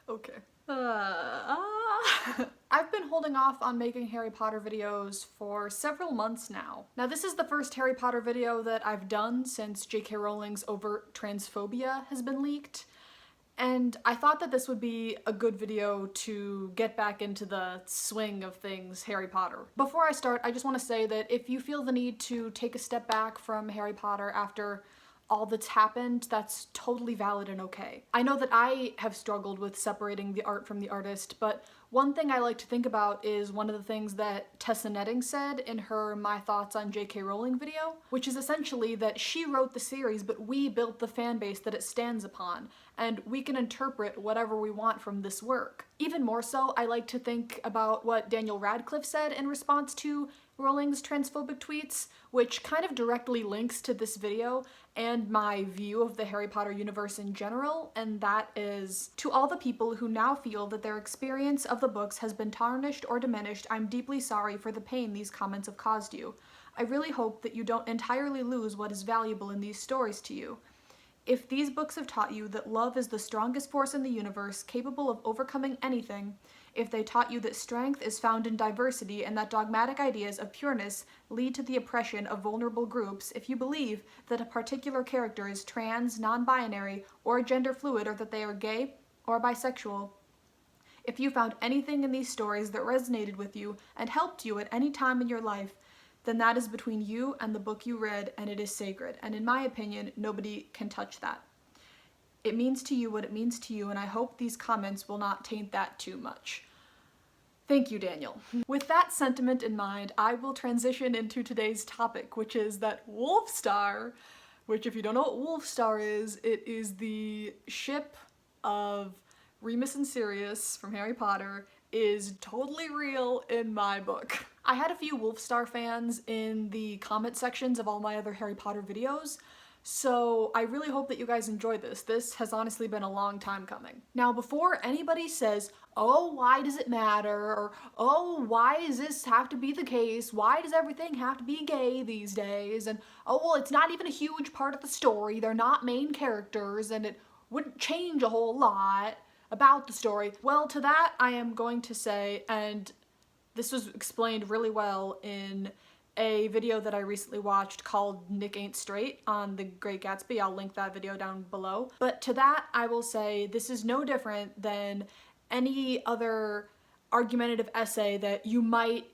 Okay. I've been holding off on making Harry Potter videos for several months now. Now, this is the first Harry Potter video that I've done since J.K. Rowling's overt transphobia has been leaked, and I thought that this would be a good video to get back into the swing of things Harry Potter. Before I start, I just want to say that if you feel the need to take a step back from Harry Potter after all that's happened, that's totally valid and okay. I know that I have struggled with separating the art from the artist, but one thing I like to think about is one of the things that Tessa Netting said in her My Thoughts on J.K. Rowling video, which is essentially that she wrote the series, but we built the fan base that it stands upon, and we can interpret whatever we want from this work. Even more so, I like to think about what Daniel Radcliffe said in response to Rowling's transphobic tweets, which kind of directly links to this video and my view of the Harry Potter universe in general, and that is, to all the people who now feel that their experience of the books has been tarnished or diminished, I'm deeply sorry for the pain these comments have caused you. I really hope that you don't entirely lose what is valuable in these stories to you. If these books have taught you that love is the strongest force in the universe, capable of overcoming anything, if they taught you that strength is found in diversity and that dogmatic ideas of pureness lead to the oppression of vulnerable groups, if you believe that a particular character is trans, non-binary, or gender fluid, or that they are gay or bisexual, if you found anything in these stories that resonated with you and helped you at any time in your life, then that is between you and the book you read, and it is sacred. And in my opinion, nobody can touch that. It means to you what it means to you, and I hope these comments will not taint that too much. Thank you, Daniel. With that sentiment in mind, I will transition into today's topic, which is that Wolfstar, which if you don't know what Wolfstar is, it is the ship of Remus and Sirius from Harry Potter, is totally real in my book. I had a few Wolfstar fans in the comment sections of all my other Harry Potter videos, so I really hope that you guys enjoy this. This has honestly been a long time coming. Now, before anybody says, oh, why does it matter? Or, oh, why does this have to be the case? Why does everything have to be gay these days? And, oh, well, it's not even a huge part of the story. They're not main characters, and it wouldn't change a whole lot about the story. Well, to that I am going to say, and this was explained really well in a video that I recently watched called Nick Ain't Straight on The Great Gatsby. I'll link that video down below. But to that I will say this is no different than any other argumentative essay that you might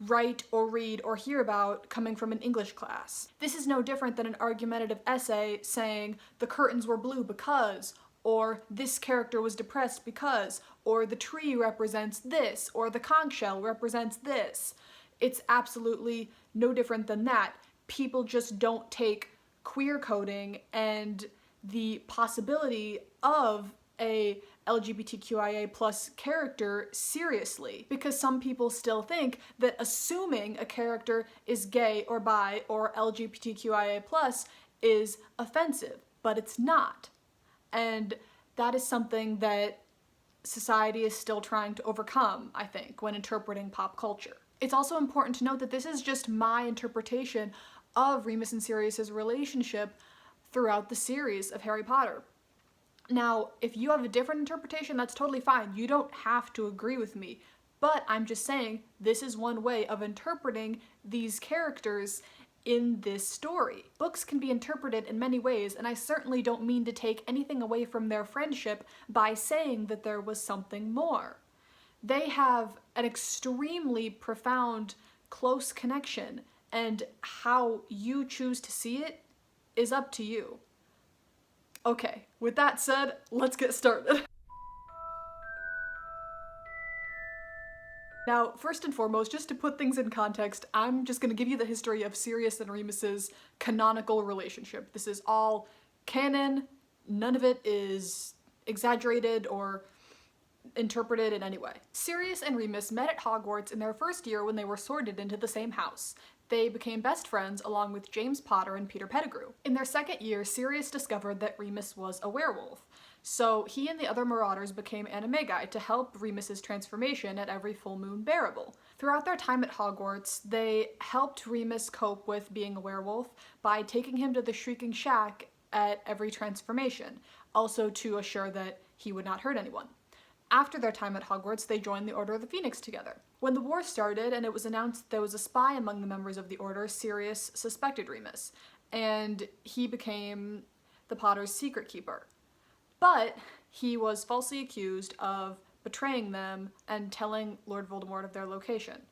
write or read or hear about coming from an English class. This is no different than an argumentative essay saying the curtains were blue because, or this character was depressed because, or the tree represents this, or the conch shell represents this. It's absolutely no different than that. People just don't take queer coding and the possibility of a LGBTQIA plus character seriously, because some people still think that assuming a character is gay or bi or LGBTQIA plus is offensive, but it's not. And that is something that society is still trying to overcome, I think, when interpreting pop culture. It's also important to note that this is just my interpretation of Remus and Sirius's relationship throughout the series of Harry Potter. Now, if you have a different interpretation, that's totally fine. You don't have to agree with me. But I'm just saying, this is one way of interpreting these characters in this story. Books can be interpreted in many ways, and I certainly don't mean to take anything away from their friendship by saying that there was something more. They have an extremely profound, close connection, and how you choose to see it is up to you. Okay, with that said, let's get started. Now, first and foremost, just to put things in context, I'm just gonna give you the history of Sirius and Remus's canonical relationship. This is all canon, none of it is exaggerated or interpreted in any way. Sirius and Remus met at Hogwarts in their first year when they were sorted into the same house. They became best friends along with James Potter and Peter Pettigrew. In their second year, Sirius discovered that Remus was a werewolf. So he and the other Marauders became animagi to help Remus's transformation at every full moon bearable. Throughout their time at Hogwarts, they helped Remus cope with being a werewolf by taking him to the Shrieking Shack at every transformation, also to assure that he would not hurt anyone. After their time at Hogwarts, they joined the Order of the Phoenix together. When the war started and it was announced there was a spy among the members of the Order, Sirius suspected Remus, and he became the Potter's secret keeper. But he was falsely accused of betraying them and telling Lord Voldemort of their location.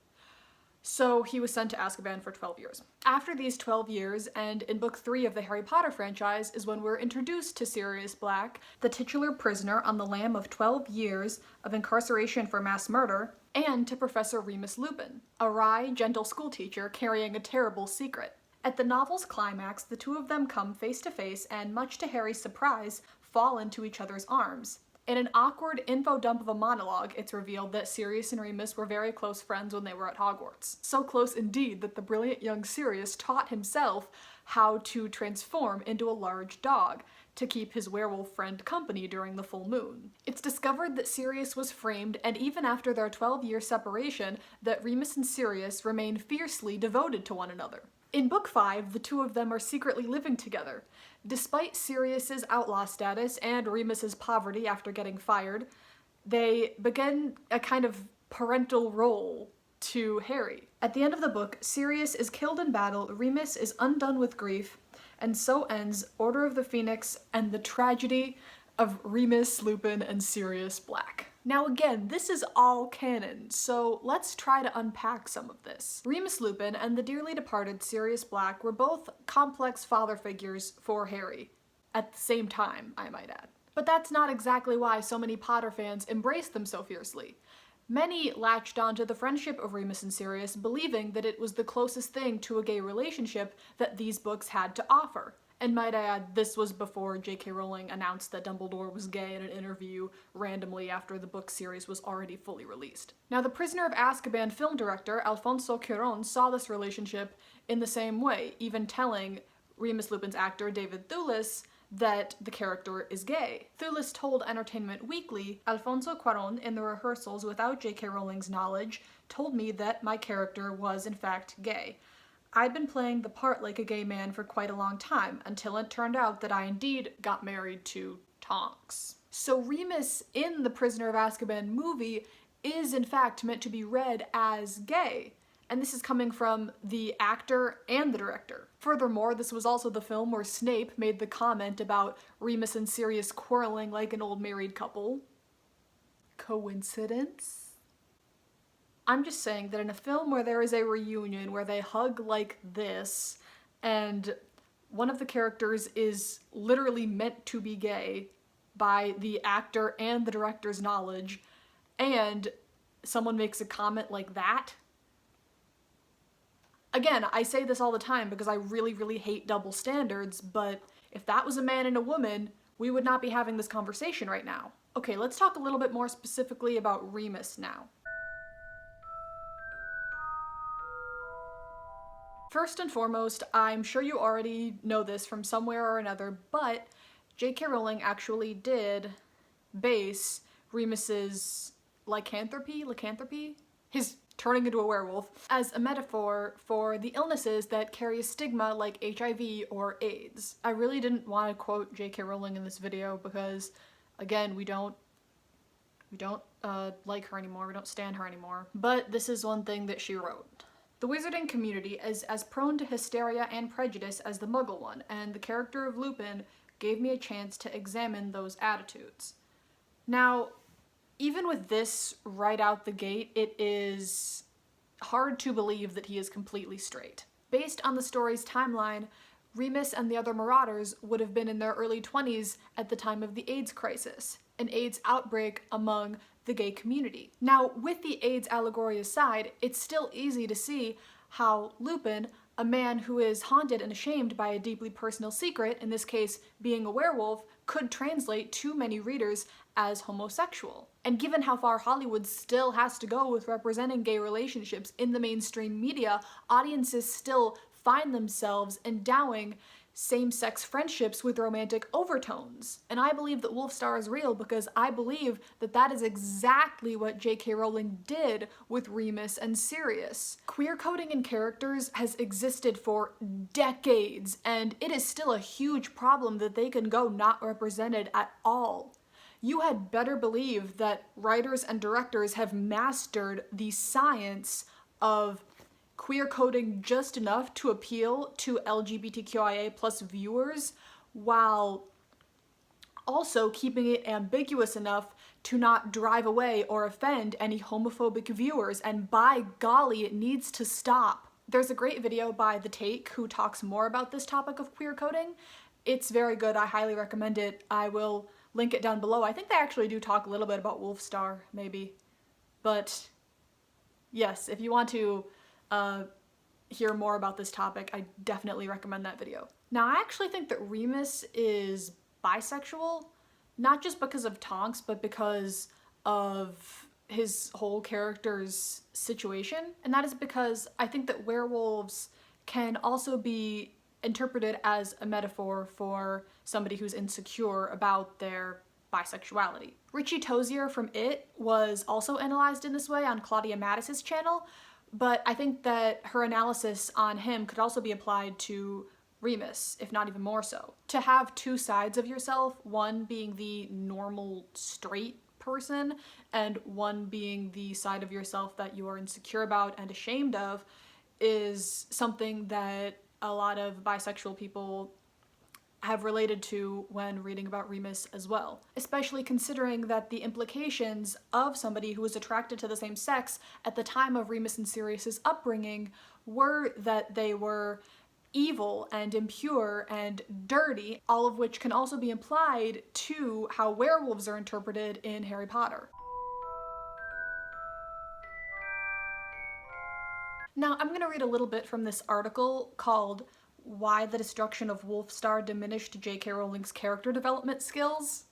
So he was sent to Azkaban for 12 years. After these 12 years, and in book 3 of the Harry Potter franchise, is when we're introduced to Sirius Black, the titular prisoner on the lam of 12 years of incarceration for mass murder, and to Professor Remus Lupin, a wry, gentle schoolteacher carrying a terrible secret. At the novel's climax, the two of them come face to face and, much to Harry's surprise, fall into each other's arms. In an awkward info dump of a monologue, it's revealed that Sirius and Remus were very close friends when they were at Hogwarts. So close indeed that the brilliant young Sirius taught himself how to transform into a large dog to keep his werewolf friend company during the full moon. It's discovered that Sirius was framed, and even after their 12-year separation, that Remus and Sirius remain fiercely devoted to one another. In book 5, the two of them are secretly living together. Despite Sirius's outlaw status and Remus's poverty after getting fired, they begin a kind of parental role to Harry. At the end of the book, Sirius is killed in battle, Remus is undone with grief, and so ends Order of the Phoenix and the tragedy of Remus, Lupin, and Sirius Black. Now again, this is all canon, so let's try to unpack some of this. Remus Lupin and the dearly departed Sirius Black were both complex father figures for Harry. At the same time, I might add. But that's not exactly why so many Potter fans embraced them so fiercely. Many latched onto the friendship of Remus and Sirius, believing that it was the closest thing to a gay relationship that these books had to offer. And might I add, this was before J.K. Rowling announced that Dumbledore was gay in an interview randomly after the book series was already fully released. Now, the Prisoner of Azkaban film director Alfonso Cuarón saw this relationship in the same way, even telling Remus Lupin's actor David Thewlis that the character is gay. Thewlis told Entertainment Weekly, Alfonso Cuarón, in the rehearsals without J.K. Rowling's knowledge, told me that my character was in fact gay. I'd been playing the part like a gay man for quite a long time, until it turned out that I indeed got married to Tonks. So Remus in the Prisoner of Azkaban movie is in fact meant to be read as gay, and this is coming from the actor and the director. Furthermore, this was also the film where Snape made the comment about Remus and Sirius quarreling like an old married couple. Coincidence? I'm just saying that in a film where there is a reunion where they hug like this, and one of the characters is literally meant to be gay by the actor and the director's knowledge, and someone makes a comment like that. Again, I say this all the time because I really, really hate double standards, but if that was a man and a woman, we would not be having this conversation right now. Okay, let's talk a little bit more specifically about Remus now. First and foremost, I'm sure you already know this from somewhere or another, but J.K. Rowling actually did base Remus's lycanthropy? His turning into a werewolf, as a metaphor for the illnesses that carry a stigma like HIV or AIDS. I really didn't want to quote J.K. Rowling in this video because, again, we don't like her anymore, we don't stan her anymore, but this is one thing that she wrote. The wizarding community is as prone to hysteria and prejudice as the Muggle one, and the character of Lupin gave me a chance to examine those attitudes. Now, even with this right out the gate, it is hard to believe that he is completely straight. Based on the story's timeline, Remus and the other Marauders would have been in their early 20s at the time of the AIDS crisis, an AIDS outbreak among the gay community. Now, with the AIDS allegory aside, it's still easy to see how Lupin, a man who is haunted and ashamed by a deeply personal secret, in this case being a werewolf, could translate to many readers as homosexual. And given how far Hollywood still has to go with representing gay relationships in the mainstream media, audiences still find themselves endowing same-sex friendships with romantic overtones. And I believe that Wolfstar is real because I believe that that is exactly what J.K. Rowling did with Remus and Sirius. Queer coding in characters has existed for decades, and it is still a huge problem that they can go not represented at all. you had better believe that writers and directors have mastered the science of queer coding just enough to appeal to LGBTQIA plus viewers while also keeping it ambiguous enough to not drive away or offend any homophobic viewers, and by golly, it needs to stop. There's a great video by The Take who talks more about this topic of queer coding. It's very good, I highly recommend it. I will link it down below. I think they actually do talk a little bit about Wolfstar, maybe. But yes, if you want to hear more about this topic, I definitely recommend that video. Now, I actually think that Remus is bisexual, not just because of Tonks, but because of his whole character's situation. And that is because I think that werewolves can also be interpreted as a metaphor for somebody who's insecure about their bisexuality. Richie Tozier from It was also analyzed in this way on Claudia Mattis's channel, but I think that her analysis on him could also be applied to Remus, if not even more so. To have two sides of yourself, one being the normal straight person and one being the side of yourself that you are insecure about and ashamed of, is something that a lot of bisexual people have related to when reading about Remus as well, especially considering that the implications of somebody who was attracted to the same sex at the time of Remus and Sirius's upbringing were that they were evil and impure and dirty, all of which can also be applied to how werewolves are interpreted in Harry Potter. Now, I'm gonna read a little bit from this article called "Why the Destruction of Wolfstar Diminished J.K. Rowling's Character Development Skills."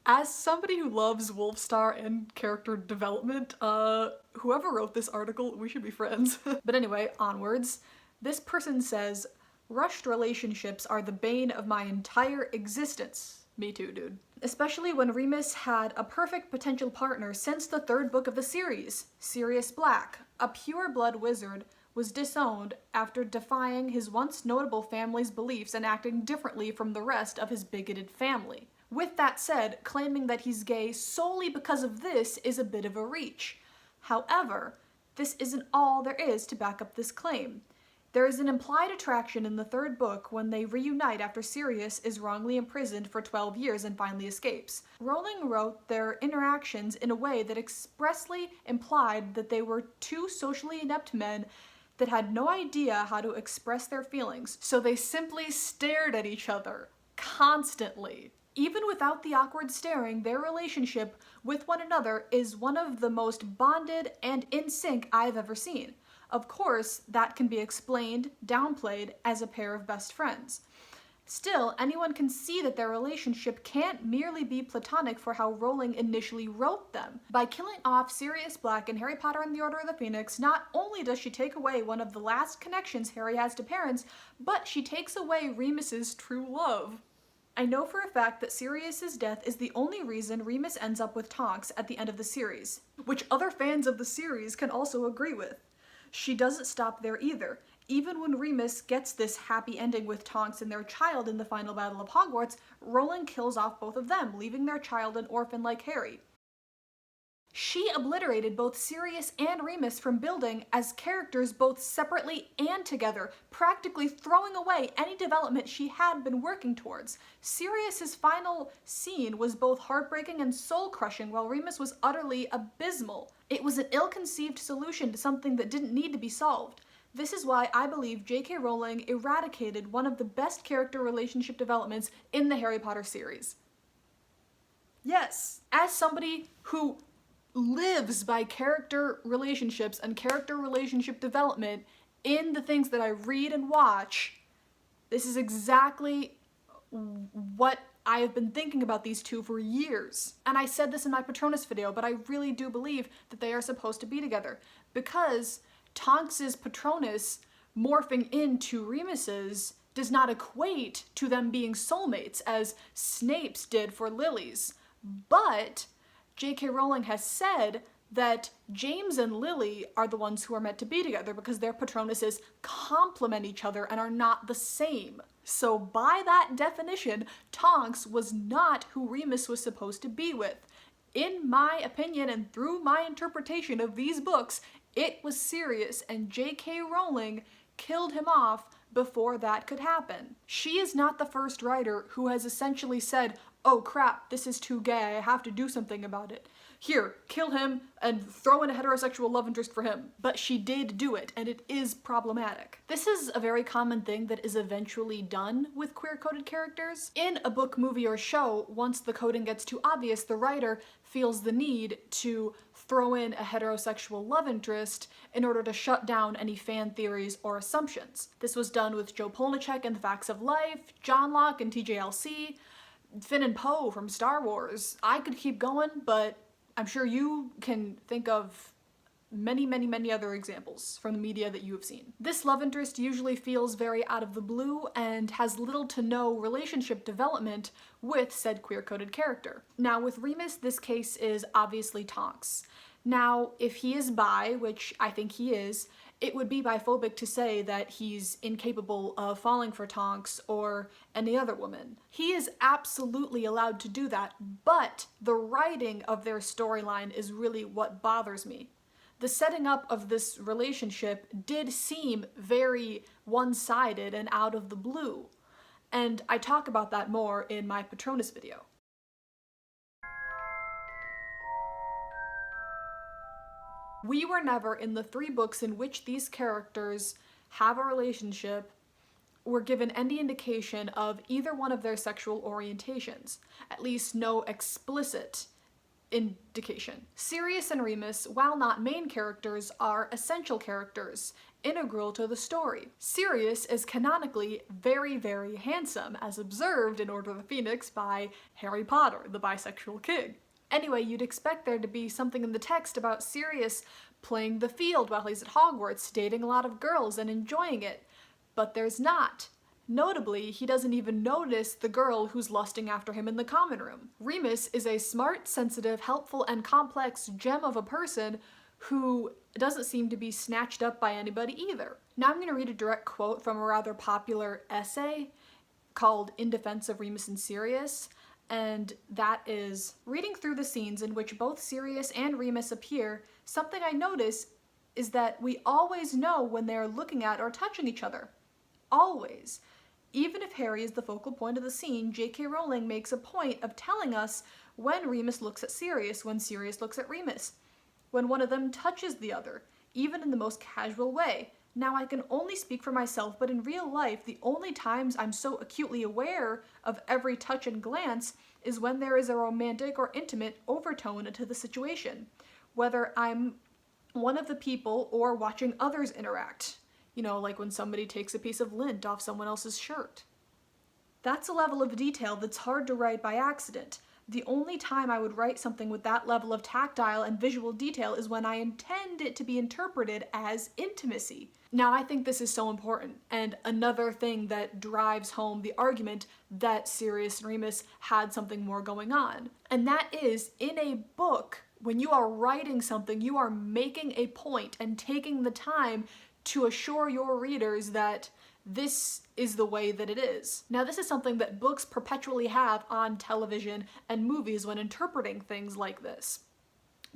As somebody who loves Wolfstar and character development, whoever wrote this article, we should be friends. But anyway, onwards. This person says, "Rushed relationships are the bane of my entire existence." Me too, dude. Especially when Remus had a perfect potential partner since the third book of the series. Sirius Black, a pure-blood wizard, was disowned after defying his once notable family's beliefs and acting differently from the rest of his bigoted family. With that said, claiming that he's gay solely because of this is a bit of a reach. However, this isn't all there is to back up this claim. There is an implied attraction in the third book when they reunite after Sirius is wrongly imprisoned for 12 years and finally escapes. Rowling wrote their interactions in a way that expressly implied that they were two socially inept men that had no idea how to express their feelings, so they simply stared at each other, constantly. Even without the awkward staring, their relationship with one another is one of the most bonded and in sync I've ever seen. Of course, that can be explained, downplayed, as a pair of best friends. Still, anyone can see that their relationship can't merely be platonic for how Rowling initially wrote them. By killing off Sirius Black in Harry Potter and the Order of the Phoenix, not only does she take away one of the last connections Harry has to parents, but she takes away Remus's true love. I know for a fact that Sirius's death is the only reason Remus ends up with Tonks at the end of the series, which other fans of the series can also agree with. She doesn't stop there either. Even when Remus gets this happy ending with Tonks and their child in the final battle of Hogwarts, Rowling kills off both of them, leaving their child an orphan like Harry. She obliterated both Sirius and Remus from building as characters both separately and together, practically throwing away any development she had been working towards. Sirius's final scene was both heartbreaking and soul-crushing, while Remus was utterly abysmal. It was an ill-conceived solution to something that didn't need to be solved. This is why I believe J.K. Rowling eradicated one of the best character relationship developments in the Harry Potter series. Yes, as somebody who lives by character relationships and character relationship development in the things that I read and watch, this is exactly what I have been thinking about these two for years. And I said this in my Patronus video, but I really do believe that they are supposed to be together, because Tonks's Patronus morphing into Remus's does not equate to them being soulmates as Snape's did for Lily's. But J.K. Rowling has said that James and Lily are the ones who are meant to be together because their Patronuses complement each other and are not the same. So by that definition, Tonks was not who Remus was supposed to be with. In my opinion and through my interpretation of these books, it was Sirius, and J.K. Rowling killed him off before that could happen. She is not the first writer who has essentially said, oh crap, this is too gay, I have to do something about it. Here, kill him and throw in a heterosexual love interest for him. But she did do it, and it is problematic. This is a very common thing that is eventually done with queer-coded characters. In a book, movie, or show, once the coding gets too obvious, the writer feels the need to throw in a heterosexual love interest in order to shut down any fan theories or assumptions. This was done with Joe Polnicek in The Facts of Life, John Locke in TJLC, Finn and Poe from Star Wars. I could keep going, but I'm sure you can think of many other examples from the media that you have seen. This love interest usually feels very out of the blue and has little to no relationship development with said queer-coded character. Now with Remus, this case is obviously Tonks. Now, if he is bi, which I think he is, it would be biphobic to say that he's incapable of falling for Tonks or any other woman. He is absolutely allowed to do that, but the writing of their storyline is really what bothers me. The setting up of this relationship did seem very one-sided and out of the blue, and I talk about that more in my Patronus video. We were never, in the 3 books in which these characters have a relationship, were given any indication of either one of their sexual orientations, at least no explicit indication. Sirius and Remus, while not main characters, are essential characters, integral to the story. Sirius is canonically very handsome, as observed in Order of the Phoenix by Harry Potter, the bisexual king. Anyway, you'd expect there to be something in the text about Sirius playing the field while he's at Hogwarts, dating a lot of girls and enjoying it, but there's not. Notably, he doesn't even notice the girl who's lusting after him in the common room. Remus is a smart, sensitive, helpful, and complex gem of a person who doesn't seem to be snatched up by anybody either. Now I'm going to read a direct quote from a rather popular essay called In Defense of Remus and Sirius, and that is, reading through the scenes in which both Sirius and Remus appear, something I notice is that we always know when they're looking at or touching each other. Always. Even if Harry is the focal point of the scene, J.K. Rowling makes a point of telling us when Remus looks at Sirius, when Sirius looks at Remus, when one of them touches the other, even in the most casual way. Now, I can only speak for myself, but in real life, the only times I'm so acutely aware of every touch and glance is when there is a romantic or intimate overtone to the situation, whether I'm one of the people or watching others interact. You know, like when somebody takes a piece of lint off someone else's shirt. That's a level of detail that's hard to write by accident. The only time I would write something with that level of tactile and visual detail is when I intend it to be interpreted as intimacy. Now, I think this is so important, and another thing that drives home the argument that Sirius and Remus had something more going on. And that is, in a book, when you are writing something, you are making a point and taking the time to assure your readers that this is the way that it is. Now, this is something that books perpetually have on television and movies when interpreting things like this.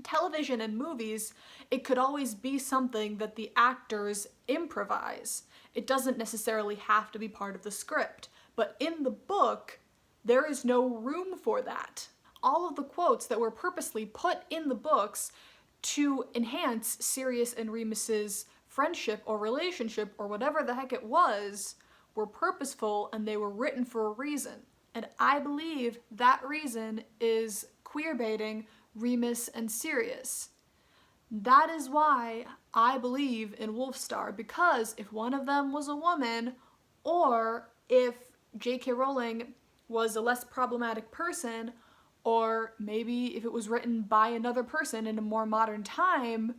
Television and movies, it could always be something that the actors improvise. It doesn't necessarily have to be part of the script. But in the book, there is no room for that. All of the quotes that were purposely put in the books to enhance Sirius and Remus's friendship or relationship or whatever the heck it was were purposeful, and they were written for a reason. And I believe that reason is queerbaiting Remus and Sirius. That is why I believe in Wolfstar, because if one of them was a woman, or if J.K. Rowling was a less problematic person, or maybe if it was written by another person in a more modern time,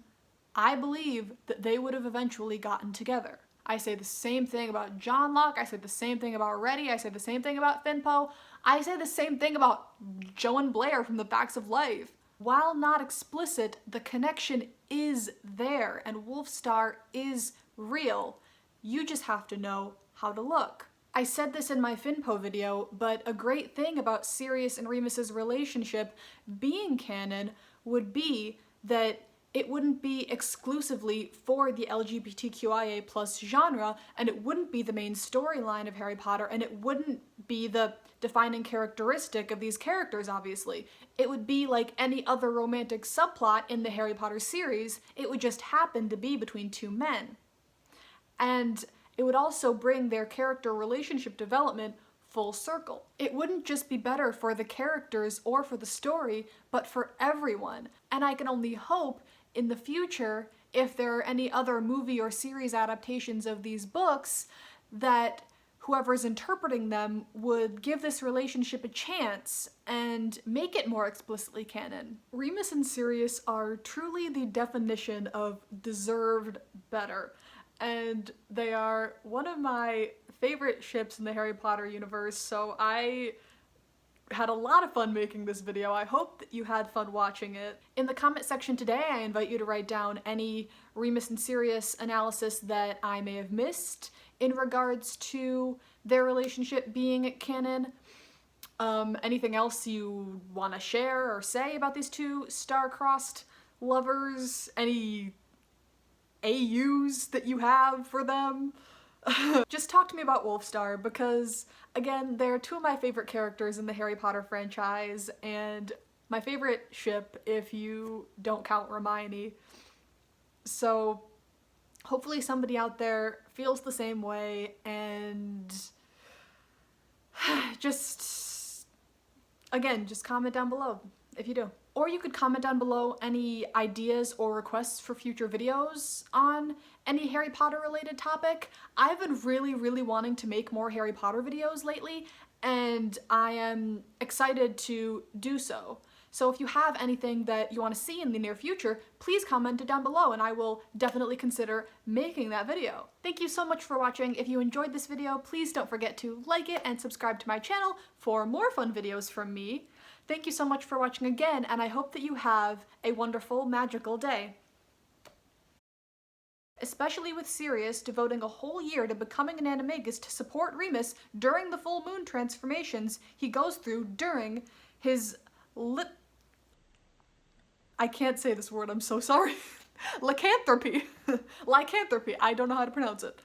I believe that they would have eventually gotten together. I say the same thing about John Locke, I say the same thing about Reddy, I say the same thing about Finn Poe, I say the same thing about Joe and Blair from The Facts of Life. While not explicit, the connection is there and Wolfstar is real. You just have to know how to look. I said this in my Finpo video, but a great thing about Sirius and Remus's relationship being canon would be that it wouldn't be exclusively for the LGBTQIA+ genre, and it wouldn't be the main storyline of Harry Potter, and it wouldn't be the defining characteristic of these characters, obviously. It would be like any other romantic subplot in the Harry Potter series. It would just happen to be between two men. And it would also bring their character relationship development full circle. It wouldn't just be better for the characters or for the story, but for everyone. And I can only hope in the future, if there are any other movie or series adaptations of these books, that whoever's interpreting them would give this relationship a chance and make it more explicitly canon. Remus and Sirius are truly the definition of deserved better, and they are one of my favorite ships in the Harry Potter universe, so I had a lot of fun making this video. I hope that you had fun watching it. In the comment section today, I invite you to write down any Remus and Sirius analysis that I may have missed in regards to their relationship being canon. Anything else you want to share or say about these two star-crossed lovers? Any AUs that you have for them? Just talk to me about Wolfstar, because again, they're two of my favorite characters in the Harry Potter franchise, and my favorite ship if you don't count Hermione. So hopefully somebody out there feels the same way, and just comment down below if you do. Or you could comment down below any ideas or requests for future videos on any Harry Potter related topic. I've been really wanting to make more Harry Potter videos lately, and I am excited to do so. So if you have anything that you want to see in the near future, please comment it down below and I will definitely consider making that video. Thank you so much for watching. If you enjoyed this video, please don't forget to like it and subscribe to my channel for more fun videos from me. Thank you so much for watching again, and I hope that you have a wonderful, magical day. Especially with Sirius devoting a whole year to becoming an animagus to support Remus during the full moon transformations he goes through during his I can't say this word, I'm so sorry. Lycanthropy. Lycanthropy, I don't know how to pronounce it.